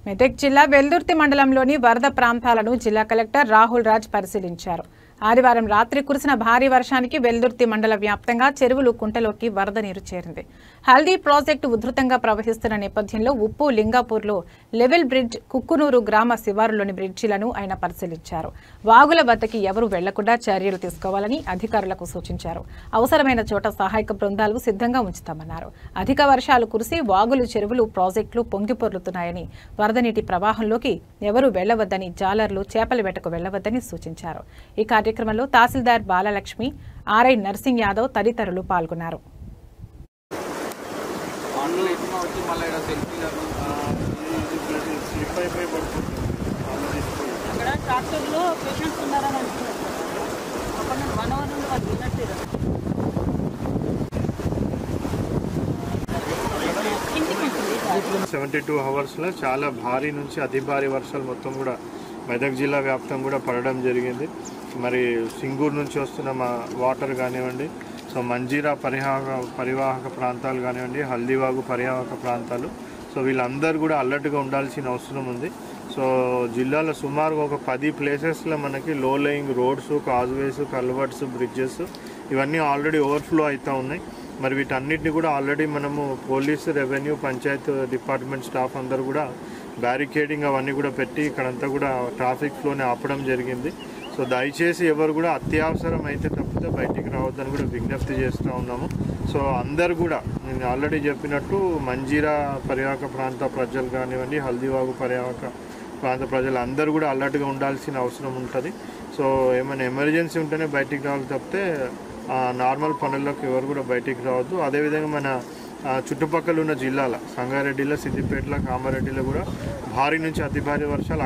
మెదక్ జిల్లా వెల్దుర్తి మండలంలోని వరద ప్రాంతాలను జిల్లా కలెక్టర్ రాహుల్ రాజ్ పరిశీలించారు. ఆదివారం రాత్రి కురిసిన భారీ వర్షానికి వెల్దుర్తి మండల వ్యాప్తంగా చెరువులు కుంటలోకి వరద నీరు చేరింది. హల్దీ ప్రాజెక్టు ఉధృతంగా ప్రవహిస్తున్న నేపథ్యంలో ఉప్పు లింగాపూర్లో లెవెల్ బ్రిడ్జ్, కుక్కునూరు గ్రామ శివారులోని బ్రిడ్జిలను ఆయన పరిశీలించారు. వాగుల వద్దకి ఎవరూ వెళ్లకుండా చర్యలు తీసుకోవాలని అధికారులకు సూచించారు. అవసరమైన చోట సహాయక బృందాలు సిద్ధంగా ఉంచుతామన్నారు. అధిక వర్షాలు కురిసి వాగులు, చెరువులు, ప్రాజెక్టులు పొంగిపొర్లుతున్నాయని, వరద నీటి ప్రవాహంలోకి ఎవరూ వెళ్లవద్దని, జాలర్లు చేపల వేటకు వెళ్లవద్దని సూచించారు. ఈ కార్యక్రమంలో తహసీల్దార్ బాలలక్ష్మి, ఆర్ఐ నర్సింగ్ యాదవ్ తదితరులు పాల్గొన్నారు. అవర్స్లో చాలా భారీ నుంచి అతి భారీ వర్షాలు మొత్తం కూడా మెదక్ జిల్లా వ్యాప్తం కూడా పడడం జరిగింది. మరి సింగూరు నుంచి వస్తున్న వాటర్ కానివ్వండి, సో మంజీరా పరివాహక ప్రాంతాలు కానివ్వండి, హల్దీవాగు పరివాహక ప్రాంతాలు, సో వీళ్ళందరూ కూడా అలర్ట్గా ఉండాల్సిన అవసరం ఉంది. సో జిల్లాలో సుమారు ఒక 10 ప్లేసెస్లో మనకి లో laying roads, causeways, culverts, bridges ఇవన్నీ ఆల్రెడీ ఓవర్ఫ్లో అవుతూ ఉన్నాయి. మరి వీటన్నిటిని కూడా ఆల్రెడీ మనము police, revenue, Panchayat department staff అందరూ కూడా బ్యారికేడింగ్ అవన్నీ కూడా పెట్టి ఇక్కడంతా కూడా ట్రాఫిక్ ఫ్లోని ఆపడం జరిగింది. సో దయచేసి ఎవరు కూడా అత్యవసరం అయితే తప్పితే బయటికి రావద్దని కూడా విజ్ఞప్తి చేస్తూ ఉన్నాము. సో అందరు కూడా నేను ఆల్రెడీ చెప్పినట్టు మంజీరా పరివాహక ప్రాంత ప్రజలు కానివ్వండి, హల్దీవాగు పరివాహక ప్రాంత ప్రజలు అందరూ కూడా అలర్ట్గా ఉండాల్సిన అవసరం ఉంటుంది. సో ఏమైనా ఎమర్జెన్సీ ఉంటేనే బయటికి రావాలి తప్పితే నార్మల్ పనుల్లోకి ఎవరు కూడా బయటికి రావద్దు. అదేవిధంగా మన చుట్టుపక్కల ఉన్న జిల్లాల సంగారెడ్డిలో, సిద్దిపేటలో, కామారెడ్డిలో కూడా భారీ నుంచి అతి భారీ వర్షాలు